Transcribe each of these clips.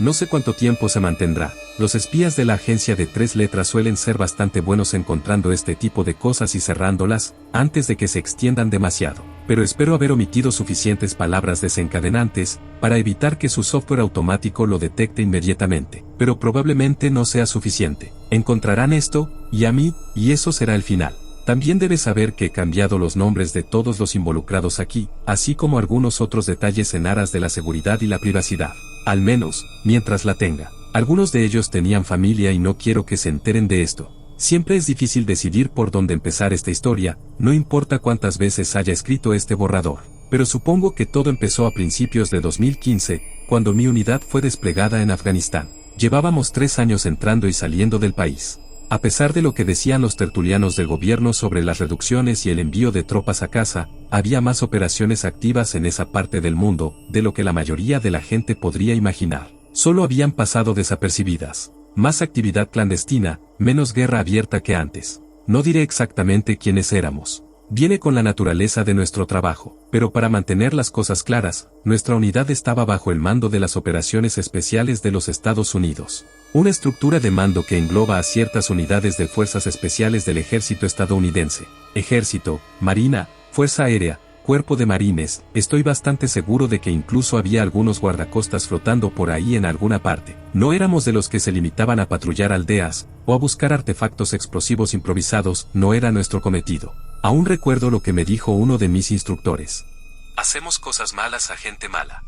No sé cuánto tiempo se mantendrá. Los espías de la agencia de 3 letras suelen ser bastante buenos encontrando este tipo de cosas y cerrándolas, antes de que se extiendan demasiado. Pero espero haber omitido suficientes palabras desencadenantes, para evitar que su software automático lo detecte inmediatamente. Pero probablemente no sea suficiente. Encontrarán esto, y a mí, y eso será el final. También debes saber que he cambiado los nombres de todos los involucrados aquí, así como algunos otros detalles en aras de la seguridad y la privacidad. Al menos, mientras la tenga. Algunos de ellos tenían familia y no quiero que se enteren de esto. Siempre es difícil decidir por dónde empezar esta historia, no importa cuántas veces haya escrito este borrador. Pero supongo que todo empezó a principios de 2015, cuando mi unidad fue desplegada en Afganistán. Llevábamos 3 años entrando y saliendo del país. A pesar de lo que decían los tertulianos del gobierno sobre las reducciones y el envío de tropas a casa, había más operaciones activas en esa parte del mundo, de lo que la mayoría de la gente podría imaginar. Solo habían pasado desapercibidas. Más actividad clandestina, menos guerra abierta que antes. No diré exactamente quiénes éramos. Viene con la naturaleza de nuestro trabajo, pero para mantener las cosas claras, nuestra unidad estaba bajo el mando de las operaciones especiales de los Estados Unidos. Una estructura de mando que engloba a ciertas unidades de fuerzas especiales del ejército estadounidense, ejército, marina, fuerza aérea, cuerpo de marines. Estoy bastante seguro de que incluso había algunos guardacostas flotando por ahí en alguna parte. No éramos de los que se limitaban a patrullar aldeas, o a buscar artefactos explosivos improvisados, no era nuestro cometido. Aún recuerdo lo que me dijo uno de mis instructores. Hacemos cosas malas a gente mala.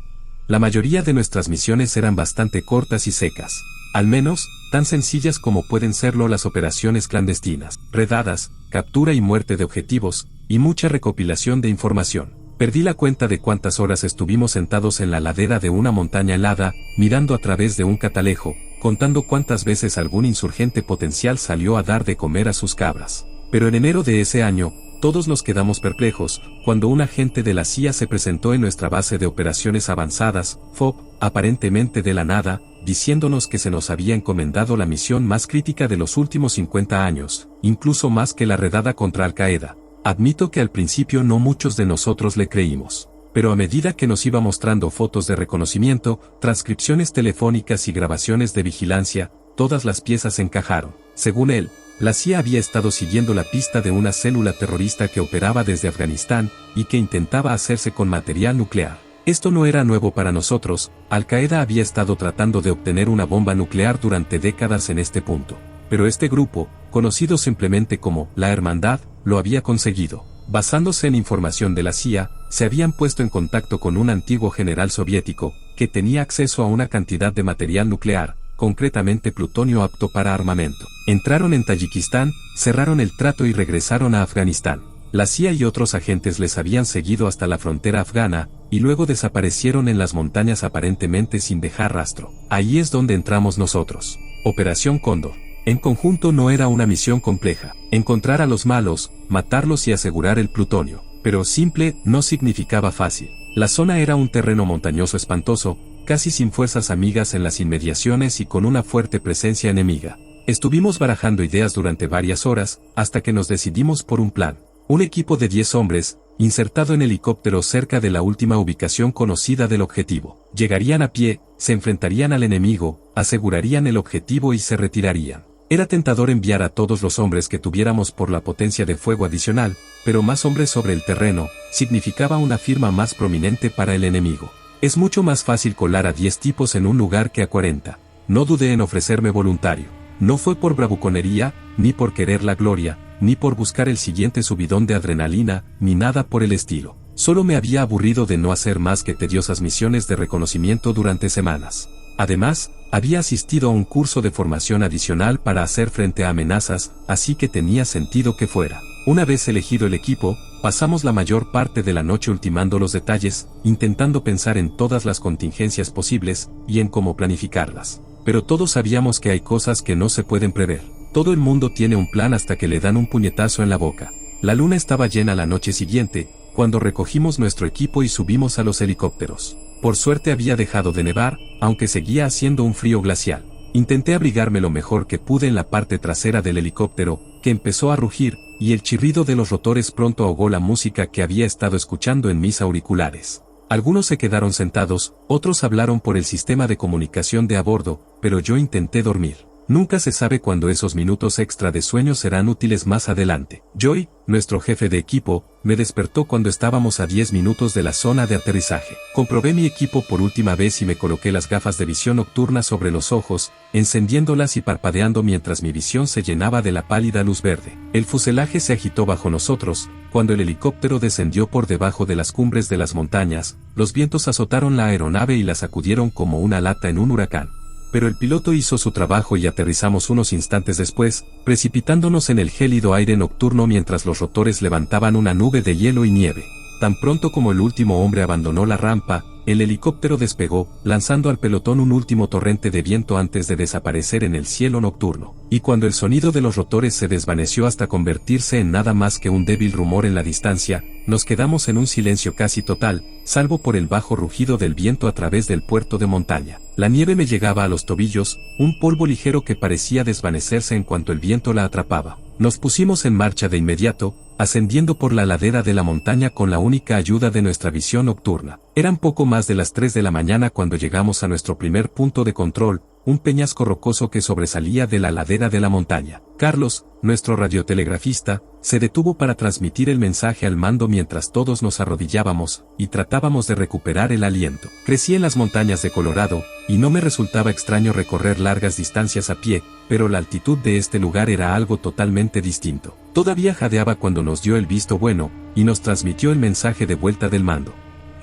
La mayoría de nuestras misiones eran bastante cortas y secas. Al menos, tan sencillas como pueden serlo las operaciones clandestinas, redadas, captura y muerte de objetivos, y mucha recopilación de información. Perdí la cuenta de cuántas horas estuvimos sentados en la ladera de una montaña helada, mirando a través de un catalejo, contando cuántas veces algún insurgente potencial salió a dar de comer a sus cabras. Pero en enero de ese año, todos nos quedamos perplejos, cuando un agente de la CIA se presentó en nuestra base de operaciones avanzadas, FOB, aparentemente de la nada, diciéndonos que se nos había encomendado la misión más crítica de los últimos 50 años, incluso más que la redada contra Al-Qaeda. Admito que al principio no muchos de nosotros le creímos. Pero a medida que nos iba mostrando fotos de reconocimiento, transcripciones telefónicas y grabaciones de vigilancia, todas las piezas encajaron. Según él, la CIA había estado siguiendo la pista de una célula terrorista que operaba desde Afganistán y que intentaba hacerse con material nuclear. Esto no era nuevo para nosotros. Al-Qaeda había estado tratando de obtener una bomba nuclear durante décadas en este punto. Pero este grupo, conocido simplemente como la Hermandad, lo había conseguido. Basándose en información de la CIA, se habían puesto en contacto con un antiguo general soviético, que tenía acceso a una cantidad de material nuclear, concretamente plutonio apto para armamento. Entraron en Tayikistán, cerraron el trato y regresaron a Afganistán. La CIA y otros agentes les habían seguido hasta la frontera afgana, y luego desaparecieron en las montañas aparentemente sin dejar rastro. Ahí es donde entramos nosotros. Operación Cóndor. En conjunto no era una misión compleja. Encontrar a los malos, matarlos y asegurar el plutonio. Pero simple no significaba fácil. La zona era un terreno montañoso espantoso, casi sin fuerzas amigas en las inmediaciones y con una fuerte presencia enemiga. Estuvimos barajando ideas durante varias horas, hasta que nos decidimos por un plan. Un equipo de 10 hombres, insertado en helicópteros cerca de la última ubicación conocida del objetivo. Llegarían a pie, se enfrentarían al enemigo, asegurarían el objetivo y se retirarían. Era tentador enviar a todos los hombres que tuviéramos por la potencia de fuego adicional, pero más hombres sobre el terreno, significaba una firma más prominente para el enemigo. Es mucho más fácil colar a 10 tipos en un lugar que a 40. No dudé en ofrecerme voluntario. No fue por bravuconería, ni por querer la gloria, ni por buscar el siguiente subidón de adrenalina, ni nada por el estilo. Solo me había aburrido de no hacer más que tediosas misiones de reconocimiento durante semanas. Además, había asistido a un curso de formación adicional para hacer frente a amenazas, así que tenía sentido que fuera. Una vez elegido el equipo, pasamos la mayor parte de la noche ultimando los detalles, intentando pensar en todas las contingencias posibles, y en cómo planificarlas. Pero todos sabíamos que hay cosas que no se pueden prever. Todo el mundo tiene un plan hasta que le dan un puñetazo en la boca. La luna estaba llena la noche siguiente, cuando recogimos nuestro equipo y subimos a los helicópteros. Por suerte había dejado de nevar, aunque seguía haciendo un frío glacial. Intenté abrigarme lo mejor que pude en la parte trasera del helicóptero, que empezó a rugir, y el chirrido de los rotores pronto ahogó la música que había estado escuchando en mis auriculares. Algunos se quedaron sentados, otros hablaron por el sistema de comunicación de a bordo, pero yo intenté dormir. Nunca se sabe cuándo esos minutos extra de sueño serán útiles más adelante. Joy, nuestro jefe de equipo, me despertó cuando estábamos a 10 minutos de la zona de aterrizaje. Comprobé mi equipo por última vez y me coloqué las gafas de visión nocturna sobre los ojos, encendiéndolas y parpadeando mientras mi visión se llenaba de la pálida luz verde. El fuselaje se agitó bajo nosotros, cuando el helicóptero descendió por debajo de las cumbres de las montañas, los vientos azotaron la aeronave y la sacudieron como una lata en un huracán. Pero el piloto hizo su trabajo y aterrizamos unos instantes después, precipitándonos en el gélido aire nocturno mientras los rotores levantaban una nube de hielo y nieve. Tan pronto como el último hombre abandonó la rampa, el helicóptero despegó, lanzando al pelotón un último torrente de viento antes de desaparecer en el cielo nocturno. Y cuando el sonido de los rotores se desvaneció hasta convertirse en nada más que un débil rumor en la distancia, nos quedamos en un silencio casi total, salvo por el bajo rugido del viento a través del puerto de montaña. La nieve me llegaba a los tobillos, un polvo ligero que parecía desvanecerse en cuanto el viento la atrapaba. Nos pusimos en marcha de inmediato, ascendiendo por la ladera de la montaña con la única ayuda de nuestra visión nocturna. Eran poco más de las 3 de la mañana cuando llegamos a nuestro primer punto de control, un peñasco rocoso que sobresalía de la ladera de la montaña. Carlos, nuestro radiotelegrafista, se detuvo para transmitir el mensaje al mando mientras todos nos arrodillábamos y tratábamos de recuperar el aliento. Crecí en las montañas de Colorado, y no me resultaba extraño recorrer largas distancias a pie, pero la altitud de este lugar era algo totalmente distinto. Todavía jadeaba cuando nos dio el visto bueno, y nos transmitió el mensaje de vuelta del mando.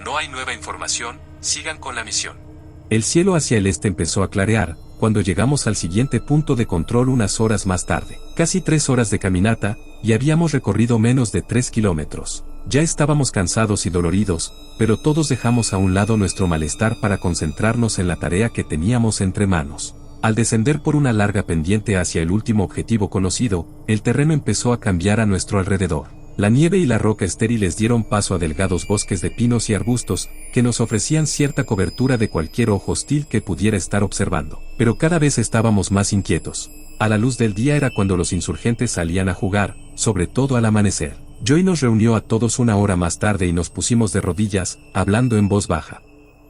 No hay nueva información, sigan con la misión. El cielo hacia el este empezó a clarear, cuando llegamos al siguiente punto de control unas horas más tarde. Casi 3 horas de caminata, y habíamos recorrido menos de 3 kilómetros. Ya estábamos cansados y doloridos, pero todos dejamos a un lado nuestro malestar para concentrarnos en la tarea que teníamos entre manos. Al descender por una larga pendiente hacia el último objetivo conocido, el terreno empezó a cambiar a nuestro alrededor. La nieve y la roca estériles dieron paso a delgados bosques de pinos y arbustos, que nos ofrecían cierta cobertura de cualquier ojo hostil que pudiera estar observando. Pero cada vez estábamos más inquietos. A la luz del día era cuando los insurgentes salían a jugar, sobre todo al amanecer. Joy nos reunió a todos una hora más tarde y nos pusimos de rodillas, hablando en voz baja.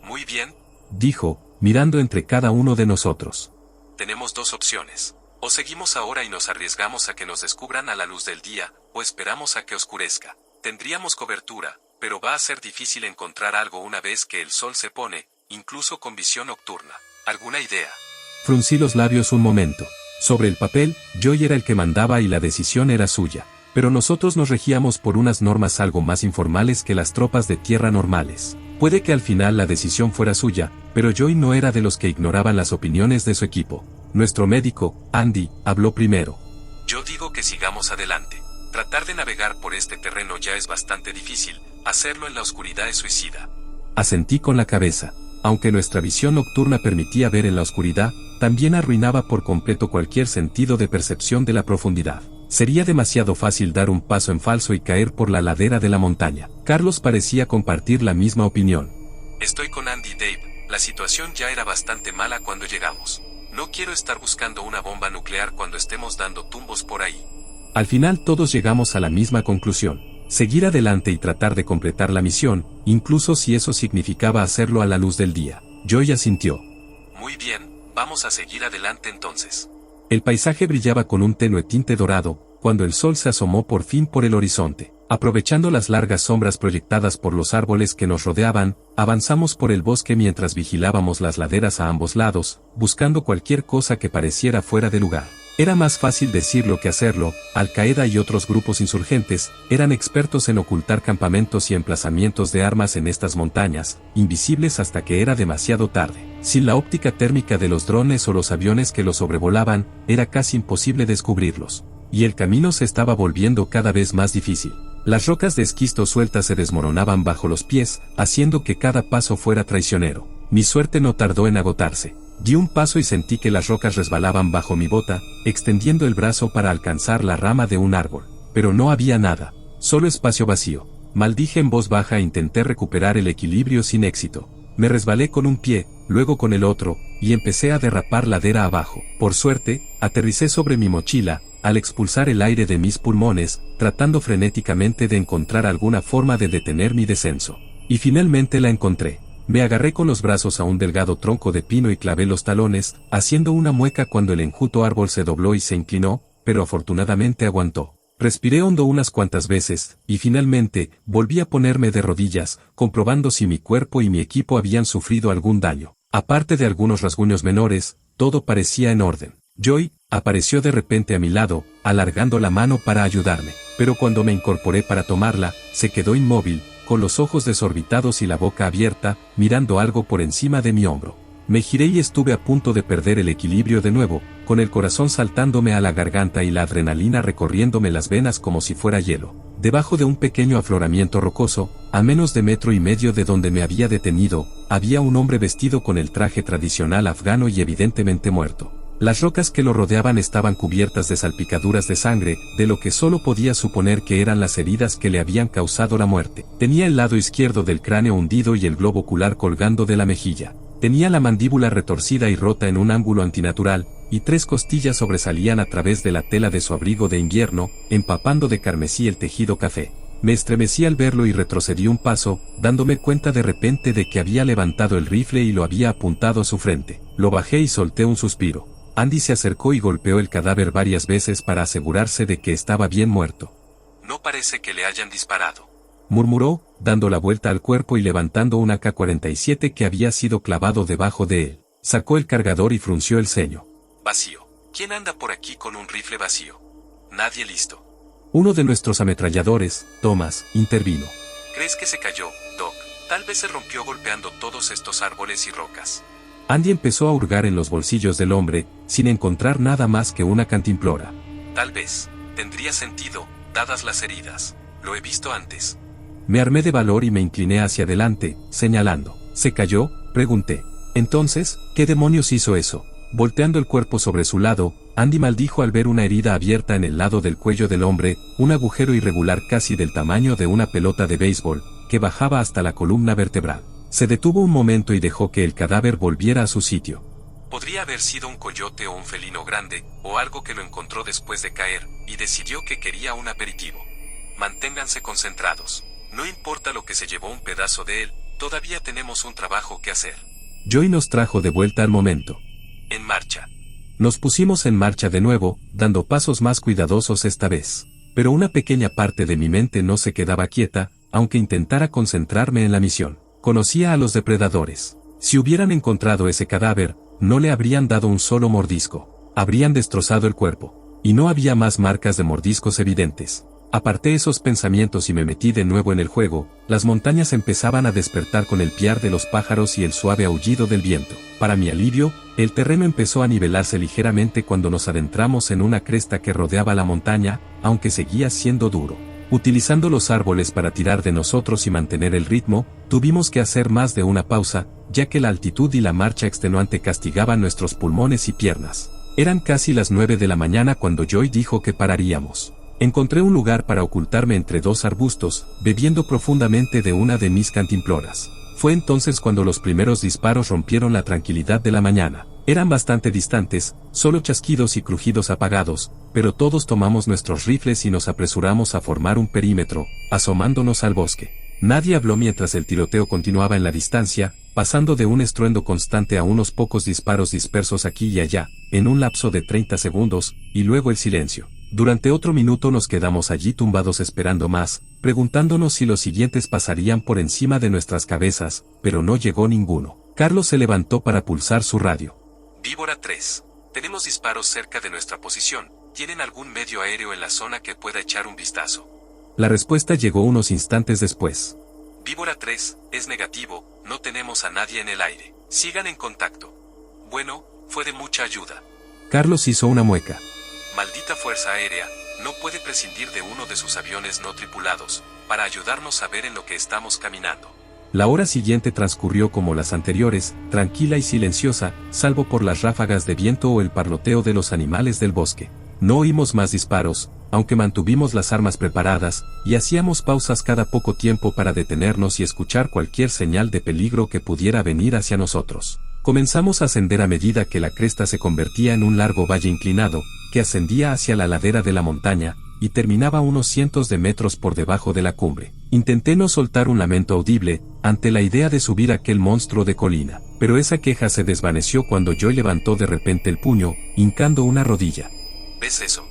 Muy bien, dijo, mirando entre cada uno de nosotros. Tenemos 2 opciones. O seguimos ahora y nos arriesgamos a que nos descubran a la luz del día, o esperamos a que oscurezca. Tendríamos cobertura, pero va a ser difícil encontrar algo una vez que el sol se pone, incluso con visión nocturna. ¿Alguna idea? Fruncí los labios un momento. Sobre el papel, Joy era el que mandaba y la decisión era suya. Pero nosotros nos regíamos por unas normas algo más informales que las tropas de tierra normales. Puede que al final la decisión fuera suya, pero Joy no era de los que ignoraban las opiniones de su equipo. Nuestro médico, Andy, habló primero. Yo digo que sigamos adelante. Tratar de navegar por este terreno ya es bastante difícil, hacerlo en la oscuridad es suicida. Asentí con la cabeza. Aunque nuestra visión nocturna permitía ver en la oscuridad, también arruinaba por completo cualquier sentido de percepción de la profundidad. Sería demasiado fácil dar un paso en falso y caer por la ladera de la montaña. Carlos parecía compartir la misma opinión. Estoy con Andy, Dave. La situación ya era bastante mala cuando llegamos. No quiero estar buscando una bomba nuclear cuando estemos dando tumbos por ahí. Al final todos llegamos a la misma conclusión. Seguir adelante y tratar de completar la misión, incluso si eso significaba hacerlo a la luz del día. Joy asintió. Muy bien, vamos a seguir adelante entonces. El paisaje brillaba con un tenue tinte dorado, cuando el sol se asomó por fin por el horizonte. Aprovechando las largas sombras proyectadas por los árboles que nos rodeaban, avanzamos por el bosque mientras vigilábamos las laderas a ambos lados, buscando cualquier cosa que pareciera fuera de lugar. Era más fácil decirlo que hacerlo. Al-Qaeda y otros grupos insurgentes eran expertos en ocultar campamentos y emplazamientos de armas en estas montañas, invisibles hasta que era demasiado tarde. Sin la óptica térmica de los drones o los aviones que los sobrevolaban, era casi imposible descubrirlos. Y el camino se estaba volviendo cada vez más difícil. Las rocas de esquisto sueltas se desmoronaban bajo los pies, haciendo que cada paso fuera traicionero. Mi suerte no tardó en agotarse. Di un paso y sentí que las rocas resbalaban bajo mi bota, extendiendo el brazo para alcanzar la rama de un árbol. Pero no había nada, solo espacio vacío. Maldije en voz baja e intenté recuperar el equilibrio sin éxito. Me resbalé con un pie, luego con el otro, y empecé a derrapar ladera abajo. Por suerte, aterricé sobre mi mochila, al expulsar el aire de mis pulmones, tratando frenéticamente de encontrar alguna forma de detener mi descenso. Y finalmente la encontré. Me agarré con los brazos a un delgado tronco de pino y clavé los talones, haciendo una mueca cuando el enjuto árbol se dobló y se inclinó, pero afortunadamente aguantó. Respiré hondo unas cuantas veces, y finalmente, volví a ponerme de rodillas, comprobando si mi cuerpo y mi equipo habían sufrido algún daño. Aparte de algunos rasguños menores, todo parecía en orden. Joy apareció de repente a mi lado, alargando la mano para ayudarme, pero cuando me incorporé para tomarla, se quedó inmóvil, con los ojos desorbitados y la boca abierta, mirando algo por encima de mi hombro. Me giré y estuve a punto de perder el equilibrio de nuevo, con el corazón saltándome a la garganta y la adrenalina recorriéndome las venas como si fuera hielo. Debajo de un pequeño afloramiento rocoso, a menos de 1,5 metros de donde me había detenido, había un hombre vestido con el traje tradicional afgano y evidentemente muerto. Las rocas que lo rodeaban estaban cubiertas de salpicaduras de sangre, de lo que solo podía suponer que eran las heridas que le habían causado la muerte. Tenía el lado izquierdo del cráneo hundido y el globo ocular colgando de la mejilla. Tenía la mandíbula retorcida y rota en un ángulo antinatural, y 3 costillas sobresalían a través de la tela de su abrigo de invierno, empapando de carmesí el tejido café. Me estremecí al verlo y retrocedí un paso, dándome cuenta de repente de que había levantado el rifle y lo había apuntado a su frente. Lo bajé y solté un suspiro. Andy se acercó y golpeó el cadáver varias veces para asegurarse de que estaba bien muerto. No parece que le hayan disparado, murmuró, dando la vuelta al cuerpo y levantando un AK-47 que había sido clavado debajo de él. Sacó el cargador y frunció el ceño. Vacío. ¿Quién anda por aquí con un rifle vacío? Nadie listo. Uno de nuestros ametralladores, Thomas, intervino. ¿Crees que se cayó, Doc? Tal vez se rompió golpeando todos estos árboles y rocas. Andy empezó a hurgar en los bolsillos del hombre, sin encontrar nada más que una cantimplora. Tal vez. Tendría sentido, dadas las heridas. Lo he visto antes. Me armé de valor y me incliné hacia adelante, señalando. ¿Se cayó?, pregunté. Entonces, ¿qué demonios hizo eso? Volteando el cuerpo sobre su lado, Andy maldijo al ver una herida abierta en el lado del cuello del hombre, un agujero irregular casi del tamaño de una pelota de béisbol, que bajaba hasta la columna vertebral. Se detuvo un momento y dejó que el cadáver volviera a su sitio. Podría haber sido un coyote o un felino grande, o algo que lo encontró después de caer, y decidió que quería un aperitivo. Manténganse concentrados. No importa lo que se llevó un pedazo de él, todavía tenemos un trabajo que hacer. Joy nos trajo de vuelta al momento. En marcha. Nos pusimos en marcha de nuevo, dando pasos más cuidadosos esta vez. Pero una pequeña parte de mi mente no se quedaba quieta, aunque intentara concentrarme en la misión. Conocía a los depredadores. Si hubieran encontrado ese cadáver, no le habrían dado un solo mordisco. Habrían destrozado el cuerpo. Y no había más marcas de mordiscos evidentes. Aparté esos pensamientos y me metí de nuevo en el juego. Las montañas empezaban a despertar con el piar de los pájaros y el suave aullido del viento. Para mi alivio, el terreno empezó a nivelarse ligeramente cuando nos adentramos en una cresta que rodeaba la montaña, aunque seguía siendo duro. Utilizando los árboles para tirar de nosotros y mantener el ritmo, tuvimos que hacer más de una pausa, ya que la altitud y la marcha extenuante castigaban nuestros pulmones y piernas. Eran casi las 9 de la mañana cuando Joy dijo que pararíamos. Encontré un lugar para ocultarme entre 2 arbustos, bebiendo profundamente de una de mis cantimploras. Fue entonces cuando los primeros disparos rompieron la tranquilidad de la mañana. Eran bastante distantes, solo chasquidos y crujidos apagados, pero todos tomamos nuestros rifles y nos apresuramos a formar un perímetro, asomándonos al bosque. Nadie habló mientras el tiroteo continuaba en la distancia, pasando de un estruendo constante a unos pocos disparos dispersos aquí y allá, en un lapso de 30 segundos, y luego el silencio. Durante otro minuto nos quedamos allí tumbados esperando más, preguntándonos si los siguientes pasarían por encima de nuestras cabezas, pero no llegó ninguno. Carlos se levantó para pulsar su radio. Víbora 3. Tenemos disparos cerca de nuestra posición. ¿Tienen algún medio aéreo en la zona que pueda echar un vistazo? La respuesta llegó unos instantes después. Víbora 3, es negativo, no tenemos a nadie en el aire. Sigan en contacto. Bueno, fue de mucha ayuda. Carlos hizo una mueca. Maldita Fuerza Aérea, no puede prescindir de uno de sus aviones no tripulados, para ayudarnos a ver en lo que estamos caminando. La hora siguiente transcurrió como las anteriores, tranquila y silenciosa, salvo por las ráfagas de viento o el parloteo de los animales del bosque. No oímos más disparos, aunque mantuvimos las armas preparadas, y hacíamos pausas cada poco tiempo para detenernos y escuchar cualquier señal de peligro que pudiera venir hacia nosotros. Comenzamos a ascender a medida que la cresta se convertía en un largo valle inclinado, que ascendía hacia la ladera de la montaña, y terminaba unos cientos de metros por debajo de la cumbre. Intenté no soltar un lamento audible, ante la idea de subir aquel monstruo de colina, pero esa queja se desvaneció cuando Joy levantó de repente el puño, hincando una rodilla. ¿Ves eso?,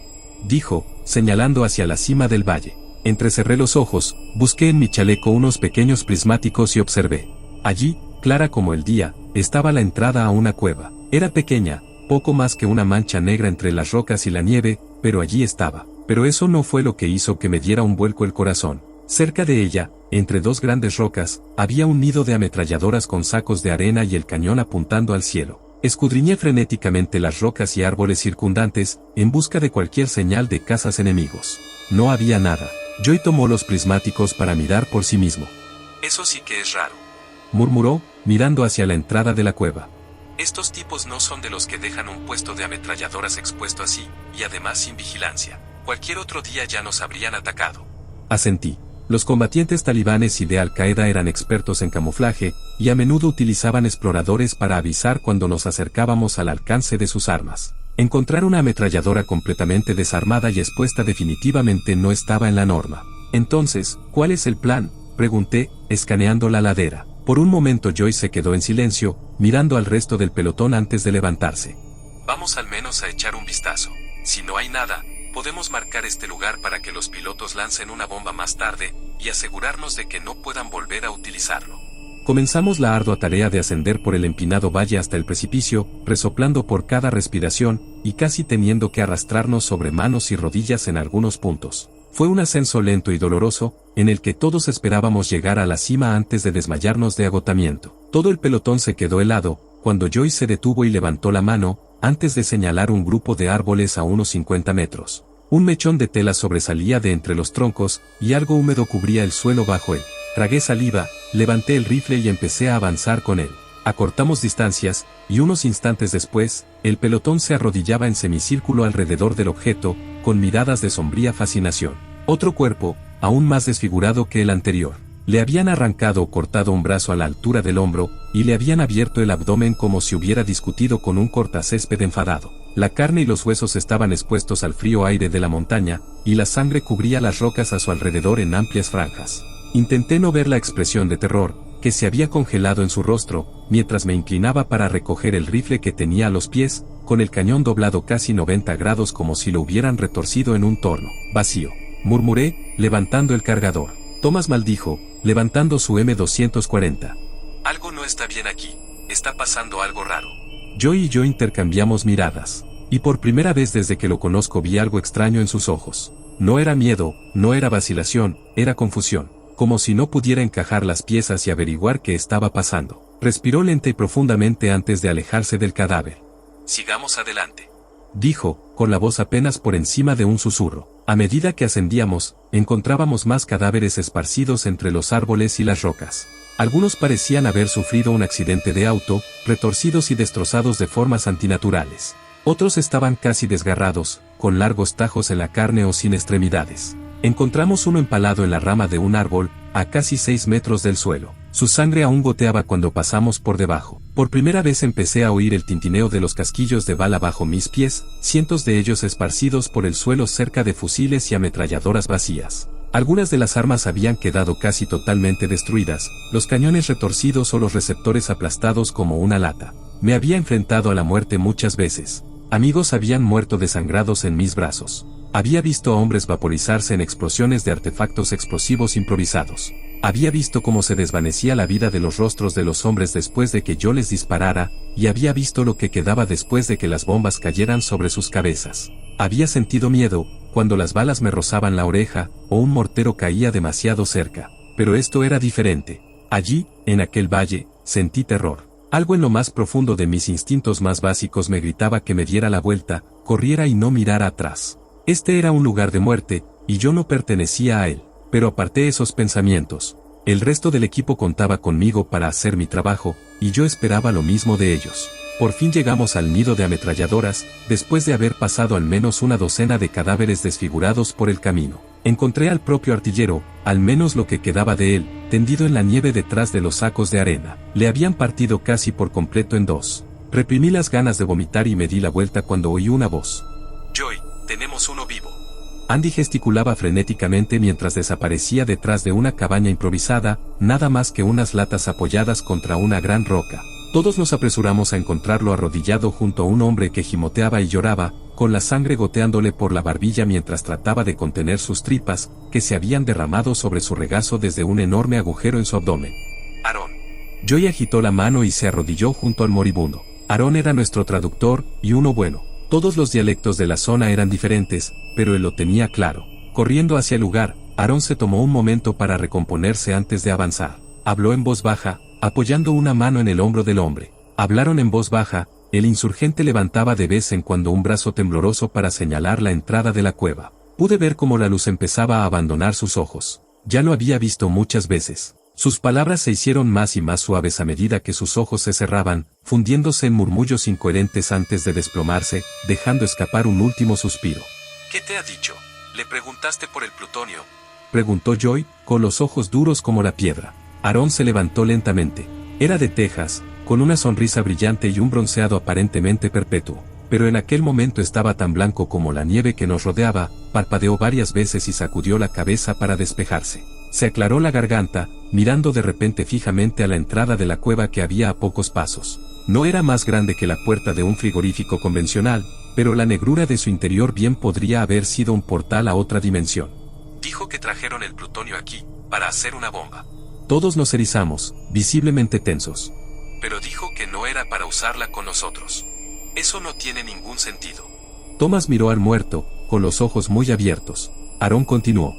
dijo, señalando hacia la cima del valle. Entrecerré los ojos, busqué en mi chaleco unos pequeños prismáticos y observé. Allí, clara como el día, estaba la entrada a una cueva. Era pequeña, poco más que una mancha negra entre las rocas y la nieve, pero allí estaba. Pero eso no fue lo que hizo que me diera un vuelco el corazón. Cerca de ella, entre dos grandes rocas, había un nido de ametralladoras con sacos de arena y el cañón apuntando al cielo. Escudriñé frenéticamente las rocas y árboles circundantes, en busca de cualquier señal de cazas enemigos. No había nada. Joy tomó los prismáticos para mirar por sí mismo. Eso sí que es raro, murmuró, mirando hacia la entrada de la cueva. Estos tipos no son de los que dejan un puesto de ametralladoras expuesto así, y además sin vigilancia. Cualquier otro día ya nos habrían atacado. Asentí. Los combatientes talibanes y de Al-Qaeda eran expertos en camuflaje, y a menudo utilizaban exploradores para avisar cuando nos acercábamos al alcance de sus armas. Encontrar una ametralladora completamente desarmada y expuesta definitivamente no estaba en la norma. Entonces, ¿cuál es el plan?, pregunté, escaneando la ladera. Por un momento Joy se quedó en silencio, mirando al resto del pelotón antes de levantarse. Vamos al menos a echar un vistazo. Si no hay nada, podemos marcar este lugar para que los pilotos lancen una bomba más tarde, y asegurarnos de que no puedan volver a utilizarlo. Comenzamos la ardua tarea de ascender por el empinado valle hasta el precipicio, resoplando por cada respiración, y casi teniendo que arrastrarnos sobre manos y rodillas en algunos puntos. Fue un ascenso lento y doloroso, en el que todos esperábamos llegar a la cima antes de desmayarnos de agotamiento. Todo el pelotón se quedó helado, cuando Joy se detuvo y levantó la mano, antes de señalar un grupo de árboles a unos 50 metros. Un mechón de tela sobresalía de entre los troncos, y algo húmedo cubría el suelo bajo él. Tragué saliva, levanté el rifle y empecé a avanzar con él. Acortamos distancias, y unos instantes después, el pelotón se arrodillaba en semicírculo alrededor del objeto, con miradas de sombría fascinación. Otro cuerpo, aún más desfigurado que el anterior. Le habían arrancado o cortado un brazo a la altura del hombro, y le habían abierto el abdomen como si hubiera discutido con un cortacésped enfadado. La carne y los huesos estaban expuestos al frío aire de la montaña, y la sangre cubría las rocas a su alrededor en amplias franjas. Intenté no ver la expresión de terror, que se había congelado en su rostro, mientras me inclinaba para recoger el rifle que tenía a los pies, con el cañón doblado casi 90 grados como si lo hubieran retorcido en un torno. Vacío, murmuré, levantando el cargador. Thomas maldijo, levantando su M240. Algo no está bien aquí, está pasando algo raro. Joy y yo intercambiamos miradas, y por primera vez desde que lo conozco vi algo extraño en sus ojos. No era miedo, no era vacilación, era confusión, como si no pudiera encajar las piezas y averiguar qué estaba pasando. Respiró lenta y profundamente antes de alejarse del cadáver. Sigamos adelante, dijo, con la voz apenas por encima de un susurro. A medida que ascendíamos, encontrábamos más cadáveres esparcidos entre los árboles y las rocas. Algunos parecían haber sufrido un accidente de auto, retorcidos y destrozados de formas antinaturales. Otros estaban casi desgarrados, con largos tajos en la carne o sin extremidades. Encontramos uno empalado en la rama de un árbol, a casi 6 metros del suelo. Su sangre aún goteaba cuando pasamos por debajo. Por primera vez empecé a oír el tintineo de los casquillos de bala bajo mis pies, cientos de ellos esparcidos por el suelo cerca de fusiles y ametralladoras vacías. Algunas de las armas habían quedado casi totalmente destruidas, los cañones retorcidos o los receptores aplastados como una lata. Me había enfrentado a la muerte muchas veces. Amigos habían muerto desangrados en mis brazos. Había visto a hombres vaporizarse en explosiones de artefactos explosivos improvisados. Había visto cómo se desvanecía la vida de los rostros de los hombres después de que yo les disparara, y había visto lo que quedaba después de que las bombas cayeran sobre sus cabezas. Había sentido miedo, cuando las balas me rozaban la oreja, o un mortero caía demasiado cerca. Pero esto era diferente. Allí, en aquel valle, sentí terror. Algo en lo más profundo de mis instintos más básicos me gritaba que me diera la vuelta, corriera y no mirara atrás. Este era un lugar de muerte, y yo no pertenecía a él. Pero aparté esos pensamientos. El resto del equipo contaba conmigo para hacer mi trabajo, y yo esperaba lo mismo de ellos. Por fin llegamos al nido de ametralladoras, después de haber pasado al menos una docena de cadáveres desfigurados por el camino. Encontré al propio artillero, al menos lo que quedaba de él, tendido en la nieve detrás de los sacos de arena. Le habían partido casi por completo en dos. Reprimí las ganas de vomitar y me di la vuelta cuando oí una voz. Joy, tenemos uno vivo. Andy gesticulaba frenéticamente mientras desaparecía detrás de una cabaña improvisada, nada más que unas latas apoyadas contra una gran roca. Todos nos apresuramos a encontrarlo arrodillado junto a un hombre que gimoteaba y lloraba, con la sangre goteándole por la barbilla mientras trataba de contener sus tripas, que se habían derramado sobre su regazo desde un enorme agujero en su abdomen. Aaron. Joey agitó la mano y se arrodilló junto al moribundo. Aaron era nuestro traductor, y uno bueno. Todos los dialectos de la zona eran diferentes, pero él lo tenía claro. Corriendo hacia el lugar, Aaron se tomó un momento para recomponerse antes de avanzar. Habló en voz baja, apoyando una mano en el hombro del hombre. Hablaron en voz baja, el insurgente levantaba de vez en cuando un brazo tembloroso para señalar la entrada de la cueva. Pude ver cómo la luz empezaba a abandonar sus ojos. Ya lo había visto muchas veces. Sus palabras se hicieron más y más suaves a medida que sus ojos se cerraban, fundiéndose en murmullos incoherentes antes de desplomarse, dejando escapar un último suspiro. ¿Qué te ha dicho? ¿Le preguntaste por el plutonio? Preguntó Joy, con los ojos duros como la piedra. Aaron se levantó lentamente. Era de Texas, con una sonrisa brillante y un bronceado aparentemente perpetuo. Pero en aquel momento estaba tan blanco como la nieve que nos rodeaba, parpadeó varias veces y sacudió la cabeza para despejarse. Se aclaró la garganta, mirando de repente fijamente a la entrada de la cueva que había a pocos pasos. No era más grande que la puerta de un frigorífico convencional, pero la negrura de su interior bien podría haber sido un portal a otra dimensión. Dijo que trajeron el plutonio aquí, para hacer una bomba. Todos nos erizamos, visiblemente tensos. Pero dijo que no era para usarla con nosotros. Eso no tiene ningún sentido. Thomas miró al muerto, con los ojos muy abiertos. Aaron continuó.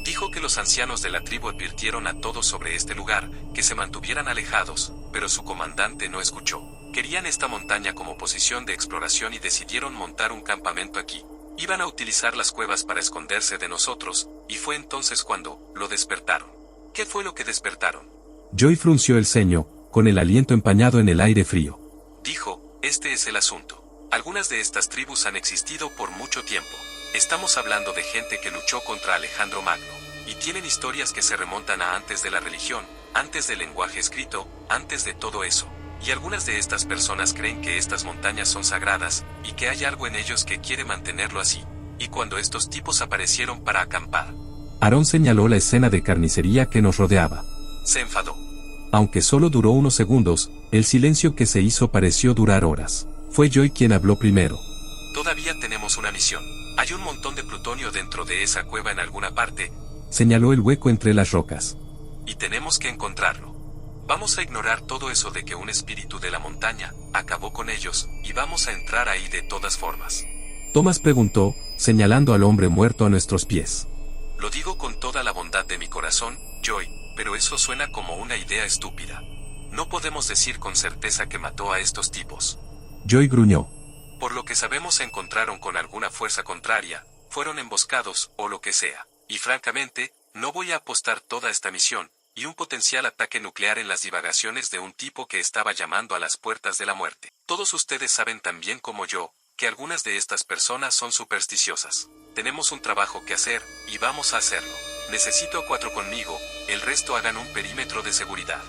Dijo que los ancianos de la tribu advirtieron a todos sobre este lugar, que se mantuvieran alejados, pero su comandante no escuchó. Querían esta montaña como posición de exploración y decidieron montar un campamento aquí. Iban a utilizar las cuevas para esconderse de nosotros, y fue entonces cuando lo despertaron. ¿Qué fue lo que despertaron? Joy frunció el ceño, con el aliento empañado en el aire frío. Dijo, este es el asunto. Algunas de estas tribus han existido por mucho tiempo. Estamos hablando de gente que luchó contra Alejandro Magno, y tienen historias que se remontan a antes de la religión, antes del lenguaje escrito, antes de todo eso. Y algunas de estas personas creen que estas montañas son sagradas, y que hay algo en ellos que quiere mantenerlo así. Y cuando estos tipos aparecieron para acampar. Aaron señaló la escena de carnicería que nos rodeaba. Se enfadó. Aunque solo duró unos segundos, el silencio que se hizo pareció durar horas. Fue Joy quien habló primero. Todavía tenemos una misión. Hay un montón de plutonio dentro de esa cueva en alguna parte. Señaló el hueco entre las rocas. Y tenemos que encontrarlo. Vamos a ignorar todo eso de que un espíritu de la montaña acabó con ellos, y vamos a entrar ahí de todas formas. Thomas preguntó, señalando al hombre muerto a nuestros pies. Lo digo con toda la bondad de mi corazón, Joy, pero eso suena como una idea estúpida. No podemos decir con certeza que mató a estos tipos. Joy gruñó. Por lo que sabemos se encontraron con alguna fuerza contraria, fueron emboscados, o lo que sea. Y francamente, no voy a apostar toda esta misión, y un potencial ataque nuclear en las divagaciones de un tipo que estaba llamando a las puertas de la muerte. Todos ustedes saben tan bien como yo, que algunas de estas personas son supersticiosas. Tenemos un trabajo que hacer, y vamos a hacerlo. Necesito a 4 conmigo, el resto hagan un perímetro de seguridad.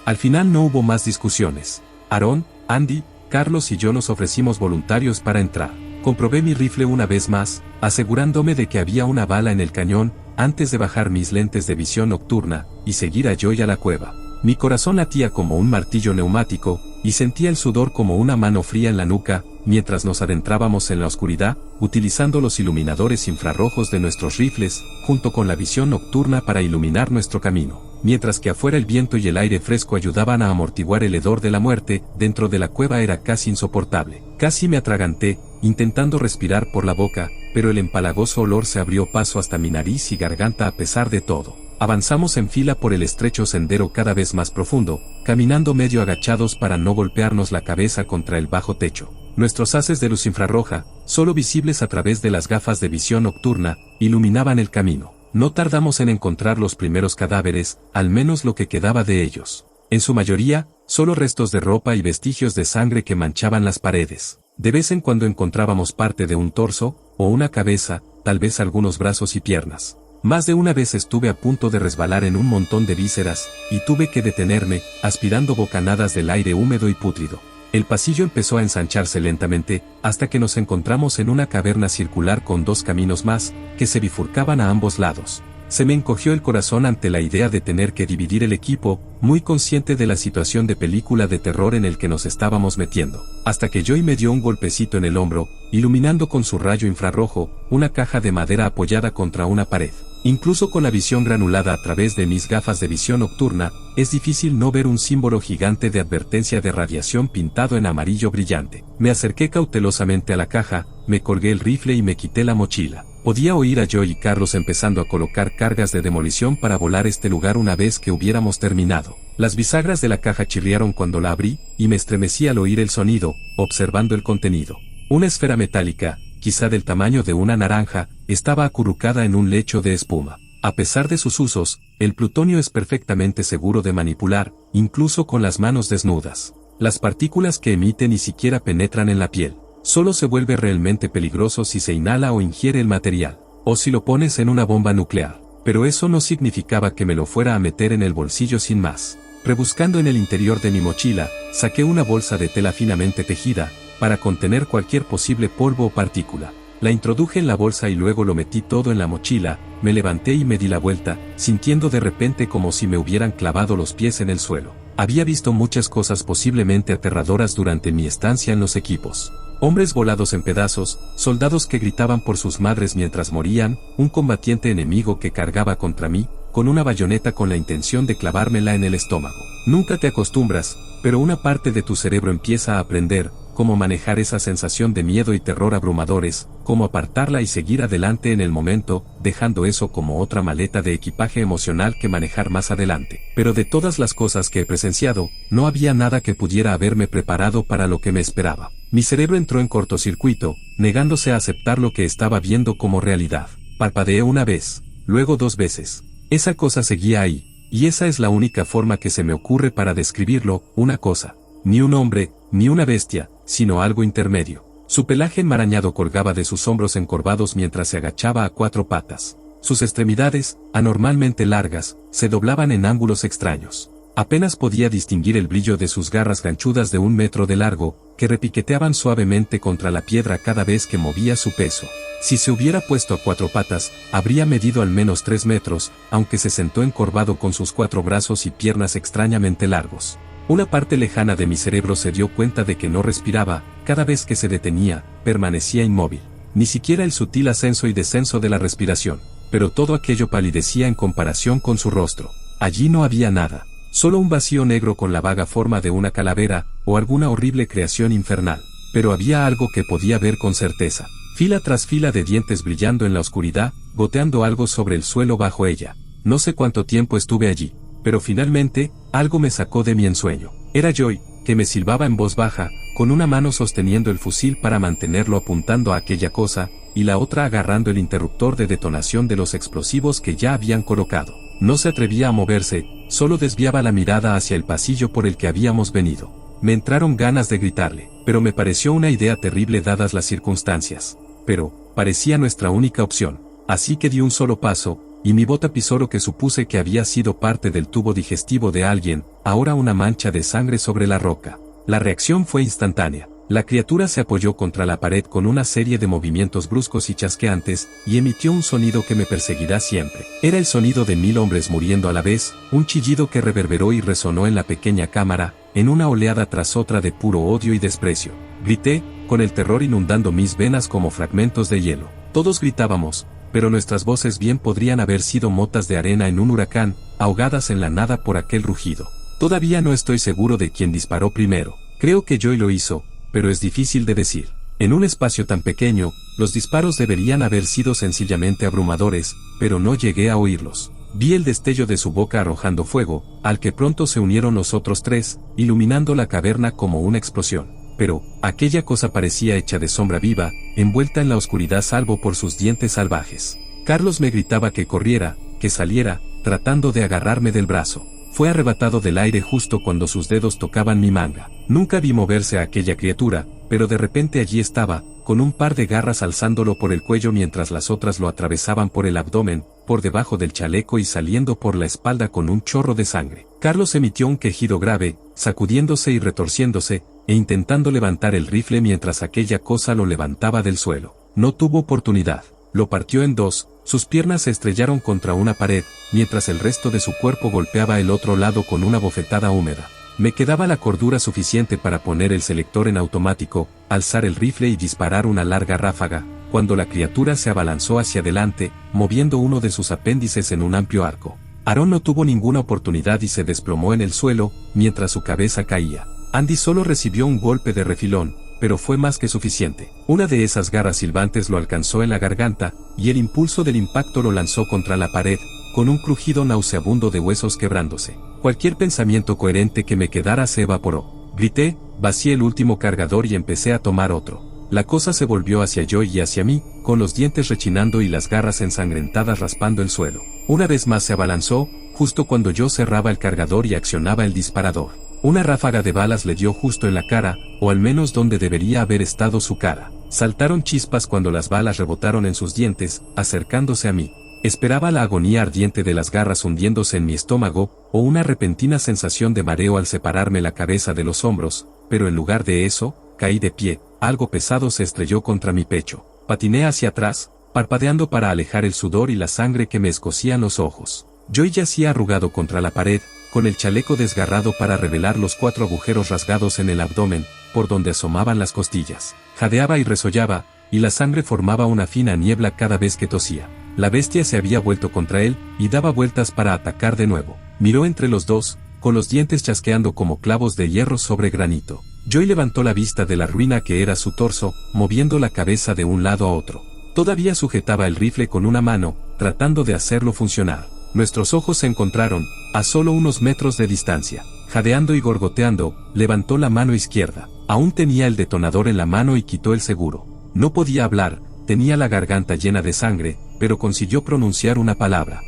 Al final no hubo más discusiones. Aaron, Andy, Carlos y yo nos ofrecimos voluntarios para entrar. Comprobé mi rifle una vez más, asegurándome de que había una bala en el cañón, antes de bajar mis lentes de visión nocturna, y seguir a Joy a la cueva. Mi corazón latía como un martillo neumático, y sentía el sudor como una mano fría en la nuca, mientras nos adentrábamos en la oscuridad, utilizando los iluminadores infrarrojos de nuestros rifles, junto con la visión nocturna para iluminar nuestro camino. Mientras que afuera el viento y el aire fresco ayudaban a amortiguar el hedor de la muerte, dentro de la cueva era casi insoportable. Casi me atraganté, intentando respirar por la boca, pero el empalagoso olor se abrió paso hasta mi nariz y garganta a pesar de todo. Avanzamos en fila por el estrecho sendero cada vez más profundo, caminando medio agachados para no golpearnos la cabeza contra el bajo techo. Nuestros haces de luz infrarroja, solo visibles a través de las gafas de visión nocturna, iluminaban el camino. No tardamos en encontrar los primeros cadáveres, al menos lo que quedaba de ellos. En su mayoría, solo restos de ropa y vestigios de sangre que manchaban las paredes. De vez en cuando encontrábamos parte de un torso, o una cabeza, tal vez algunos brazos y piernas. Más de una vez estuve a punto de resbalar en un montón de vísceras, y tuve que detenerme, aspirando bocanadas del aire húmedo y pútrido. El pasillo empezó a ensancharse lentamente, hasta que nos encontramos en una caverna circular con 2 caminos más, que se bifurcaban a ambos lados. Se me encogió el corazón ante la idea de tener que dividir el equipo, muy consciente de la situación de película de terror en el que nos estábamos metiendo, hasta que Joy me dio un golpecito en el hombro, iluminando con su rayo infrarrojo, una caja de madera apoyada contra una pared. Incluso con la visión granulada a través de mis gafas de visión nocturna, es difícil no ver un símbolo gigante de advertencia de radiación pintado en amarillo brillante. Me acerqué cautelosamente a la caja, me colgué el rifle y me quité la mochila. Podía oír a Joy y Carlos empezando a colocar cargas de demolición para volar este lugar una vez que hubiéramos terminado. Las bisagras de la caja chirriaron cuando la abrí, y me estremecí al oír el sonido, observando el contenido. Una esfera metálica, quizá del tamaño de una naranja, estaba acurrucada en un lecho de espuma. A pesar de sus usos, el plutonio es perfectamente seguro de manipular, incluso con las manos desnudas. Las partículas que emite ni siquiera penetran en la piel. Solo se vuelve realmente peligroso si se inhala o ingiere el material, o si lo pones en una bomba nuclear. Pero eso no significaba que me lo fuera a meter en el bolsillo sin más. Rebuscando en el interior de mi mochila, saqué una bolsa de tela finamente tejida, para contener cualquier posible polvo o partícula. La introduje en la bolsa y luego lo metí todo en la mochila, me levanté y me di la vuelta, sintiendo de repente como si me hubieran clavado los pies en el suelo. Había visto muchas cosas posiblemente aterradoras durante mi estancia en los equipos. Hombres volados en pedazos, soldados que gritaban por sus madres mientras morían, un combatiente enemigo que cargaba contra mí, con una bayoneta con la intención de clavármela en el estómago. Nunca te acostumbras, pero una parte de tu cerebro empieza a aprender cómo manejar esa sensación de miedo y terror abrumadores, cómo apartarla y seguir adelante en el momento, dejando eso como otra maleta de equipaje emocional que manejar más adelante. Pero de todas las cosas que he presenciado, no había nada que pudiera haberme preparado para lo que me esperaba. Mi cerebro entró en cortocircuito, negándose a aceptar lo que estaba viendo como realidad. Parpadeé una vez, luego 2 veces. Esa cosa seguía ahí, y esa es la única forma que se me ocurre para describirlo, una cosa. Ni un hombre, ni una bestia, sino algo intermedio. Su pelaje enmarañado colgaba de sus hombros encorvados mientras se agachaba a 4 patas. Sus extremidades, anormalmente largas, se doblaban en ángulos extraños. Apenas podía distinguir el brillo de sus garras ganchudas de 1 metro de largo, que repiqueteaban suavemente contra la piedra cada vez que movía su peso. Si se hubiera puesto a 4 patas, habría medido al menos 3 metros, aunque se sentó encorvado con sus 4 brazos y piernas extrañamente largos. Una parte lejana de mi cerebro se dio cuenta de que no respiraba, cada vez que se detenía, permanecía inmóvil. Ni siquiera el sutil ascenso y descenso de la respiración, pero todo aquello palidecía en comparación con su rostro. Allí no había nada, solo un vacío negro con la vaga forma de una calavera, o alguna horrible creación infernal. Pero había algo que podía ver con certeza. Fila tras fila de dientes brillando en la oscuridad, goteando algo sobre el suelo bajo ella. No sé cuánto tiempo estuve allí, pero finalmente, algo me sacó de mi ensueño. Era Joy, que me silbaba en voz baja, con una mano sosteniendo el fusil para mantenerlo apuntando a aquella cosa, y la otra agarrando el interruptor de detonación de los explosivos que ya habían colocado. No se atrevía a moverse, solo desviaba la mirada hacia el pasillo por el que habíamos venido. Me entraron ganas de gritarle, pero me pareció una idea terrible dadas las circunstancias. Pero, parecía nuestra única opción, así que di un solo paso, y mi bota pisó lo que supuse que había sido parte del tubo digestivo de alguien, ahora una mancha de sangre sobre la roca. La reacción fue instantánea. La criatura se apoyó contra la pared con una serie de movimientos bruscos y chasqueantes, y emitió un sonido que me perseguirá siempre. Era el sonido de 1000 hombres muriendo a la vez, un chillido que reverberó y resonó en la pequeña cámara, en una oleada tras otra de puro odio y desprecio. Grité, con el terror inundando mis venas como fragmentos de hielo. Todos gritábamos, pero nuestras voces bien podrían haber sido motas de arena en un huracán, ahogadas en la nada por aquel rugido. Todavía no estoy seguro de quién disparó primero. Creo que Joy lo hizo, pero es difícil de decir. En un espacio tan pequeño, los disparos deberían haber sido sencillamente abrumadores, pero no llegué a oírlos. Vi el destello de su boca arrojando fuego, al que pronto se unieron los otros 3, iluminando la caverna como una explosión. Pero, aquella cosa parecía hecha de sombra viva, envuelta en la oscuridad salvo por sus dientes salvajes. Carlos me gritaba que corriera, que saliera, tratando de agarrarme del brazo. Fue arrebatado del aire justo cuando sus dedos tocaban mi manga. Nunca vi moverse a aquella criatura, pero de repente allí estaba, con un par de garras alzándolo por el cuello mientras las otras lo atravesaban por el abdomen, por debajo del chaleco y saliendo por la espalda con un chorro de sangre. Carlos emitió un quejido grave, sacudiéndose y retorciéndose, e intentando levantar el rifle mientras aquella cosa lo levantaba del suelo. No tuvo oportunidad. Lo partió en dos, sus piernas se estrellaron contra una pared, mientras el resto de su cuerpo golpeaba el otro lado con una bofetada húmeda. Me quedaba la cordura suficiente para poner el selector en automático, alzar el rifle y disparar una larga ráfaga, cuando la criatura se abalanzó hacia adelante, moviendo uno de sus apéndices en un amplio arco. Aaron no tuvo ninguna oportunidad y se desplomó en el suelo, mientras su cabeza caía. Andy solo recibió un golpe de refilón, pero fue más que suficiente. Una de esas garras silbantes lo alcanzó en la garganta, y el impulso del impacto lo lanzó contra la pared, con un crujido nauseabundo de huesos quebrándose. Cualquier pensamiento coherente que me quedara se evaporó. Grité, vacié el último cargador y empecé a tomar otro. La cosa se volvió hacia Joy y hacia mí, con los dientes rechinando y las garras ensangrentadas raspando el suelo. Una vez más se abalanzó, justo cuando yo cerraba el cargador y accionaba el disparador. Una ráfaga de balas le dio justo en la cara, o al menos donde debería haber estado su cara. Saltaron chispas cuando las balas rebotaron en sus dientes, acercándose a mí. Esperaba la agonía ardiente de las garras hundiéndose en mi estómago, o una repentina sensación de mareo al separarme la cabeza de los hombros, pero en lugar de eso, caí de pie, algo pesado se estrelló contra mi pecho. Patiné hacia atrás, parpadeando para alejar el sudor y la sangre que me escocían los ojos. Joy yacía arrugado contra la pared, con el chaleco desgarrado para revelar los 4 agujeros rasgados en el abdomen, por donde asomaban las costillas. Jadeaba y resollaba, y la sangre formaba una fina niebla cada vez que tosía. La bestia se había vuelto contra él, y daba vueltas para atacar de nuevo. Miró entre los dos, con los dientes chasqueando como clavos de hierro sobre granito. Joy levantó la vista de la ruina que era su torso, moviendo la cabeza de un lado a otro. Todavía sujetaba el rifle con una mano, tratando de hacerlo funcionar. Nuestros ojos se encontraron, a solo unos metros de distancia. Jadeando y gorgoteando, levantó la mano izquierda. Aún tenía el detonador en la mano y quitó el seguro. No podía hablar, tenía la garganta llena de sangre, pero consiguió pronunciar una palabra.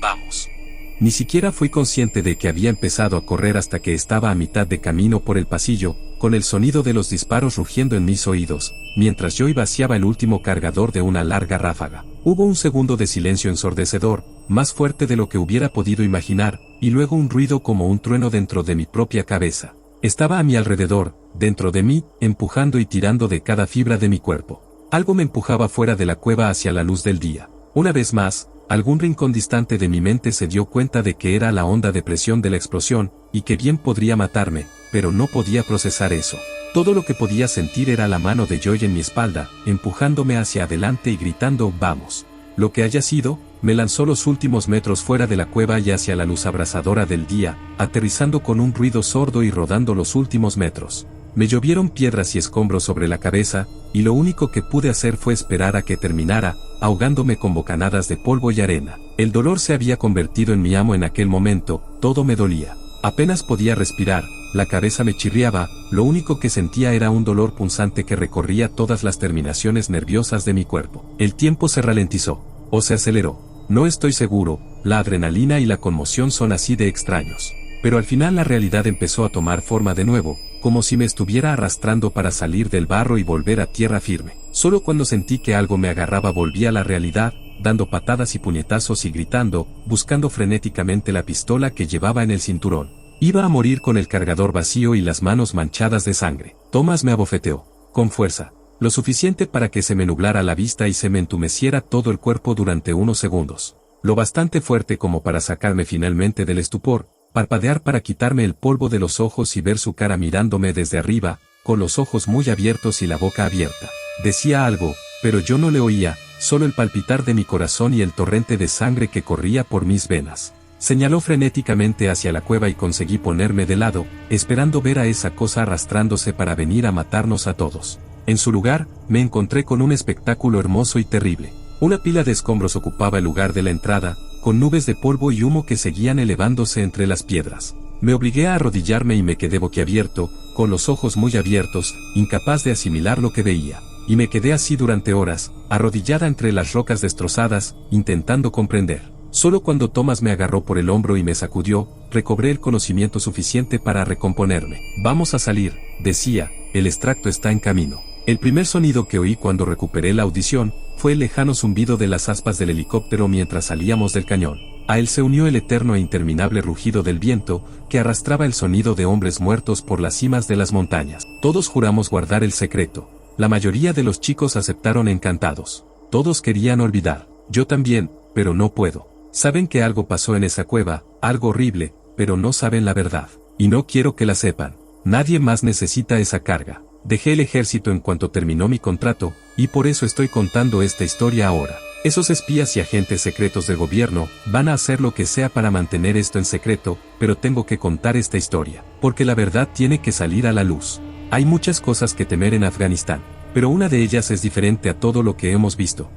Vamos. Ni siquiera fui consciente de que había empezado a correr hasta que estaba a mitad de camino por el pasillo, con el sonido de los disparos rugiendo en mis oídos, mientras yo vaciaba el último cargador de una larga ráfaga. Hubo un segundo de silencio ensordecedor, más fuerte de lo que hubiera podido imaginar, y luego un ruido como un trueno dentro de mi propia cabeza. Estaba a mi alrededor, dentro de mí, empujando y tirando de cada fibra de mi cuerpo. Algo me empujaba fuera de la cueva hacia la luz del día. Una vez más, algún rincón distante de mi mente se dio cuenta de que era la onda de presión de la explosión, y que bien podría matarme, pero no podía procesar eso. Todo lo que podía sentir era la mano de Joy en mi espalda, empujándome hacia adelante y gritando «¡Vamos!». Lo que haya sido, me lanzó los últimos metros fuera de la cueva y hacia la luz abrasadora del día, aterrizando con un ruido sordo y rodando los últimos metros. Me llovieron piedras y escombros sobre la cabeza, y lo único que pude hacer fue esperar a que terminara, ahogándome con bocanadas de polvo y arena. El dolor se había convertido en mi amo en aquel momento, todo me dolía. Apenas podía respirar, la cabeza me chirriaba, lo único que sentía era un dolor punzante que recorría todas las terminaciones nerviosas de mi cuerpo. El tiempo se ralentizó, o se aceleró. No estoy seguro, la adrenalina y la conmoción son así de extraños. Pero al final la realidad empezó a tomar forma de nuevo, como si me estuviera arrastrando para salir del barro y volver a tierra firme. Solo cuando sentí que algo me agarraba volví a la realidad, dando patadas y puñetazos y gritando, buscando frenéticamente la pistola que llevaba en el cinturón. Iba a morir con el cargador vacío y las manos manchadas de sangre. Thomas me abofeteó, con fuerza, lo suficiente para que se me nublara la vista y se me entumeciera todo el cuerpo durante unos segundos. Lo bastante fuerte como para sacarme finalmente del estupor, parpadear para quitarme el polvo de los ojos y ver su cara mirándome desde arriba, con los ojos muy abiertos y la boca abierta. Decía algo, pero yo no le oía, solo el palpitar de mi corazón y el torrente de sangre que corría por mis venas. Señaló frenéticamente hacia la cueva y conseguí ponerme de lado, esperando ver a esa cosa arrastrándose para venir a matarnos a todos. En su lugar, me encontré con un espectáculo hermoso y terrible. Una pila de escombros ocupaba el lugar de la entrada, con nubes de polvo y humo que seguían elevándose entre las piedras. Me obligué a arrodillarme y me quedé boquiabierto, con los ojos muy abiertos, incapaz de asimilar lo que veía. Y me quedé así durante horas, arrodillada entre las rocas destrozadas, intentando comprender. Solo cuando Thomas me agarró por el hombro y me sacudió, recobré el conocimiento suficiente para recomponerme. «Vamos a salir», decía, «el extracto está en camino». El primer sonido que oí cuando recuperé la audición, fue el lejano zumbido de las aspas del helicóptero mientras salíamos del cañón. A él se unió el eterno e interminable rugido del viento, que arrastraba el sonido de hombres muertos por las cimas de las montañas. Todos juramos guardar el secreto. La mayoría de los chicos aceptaron encantados. Todos querían olvidar. Yo también, pero no puedo. Saben que algo pasó en esa cueva, algo horrible, pero no saben la verdad. Y no quiero que la sepan. Nadie más necesita esa carga. Dejé el ejército en cuanto terminó mi contrato, y por eso estoy contando esta historia ahora. Esos espías y agentes secretos del gobierno van a hacer lo que sea para mantener esto en secreto, pero tengo que contar esta historia, porque la verdad tiene que salir a la luz. Hay muchas cosas que temer en Afganistán, pero una de ellas es diferente a todo lo que hemos visto.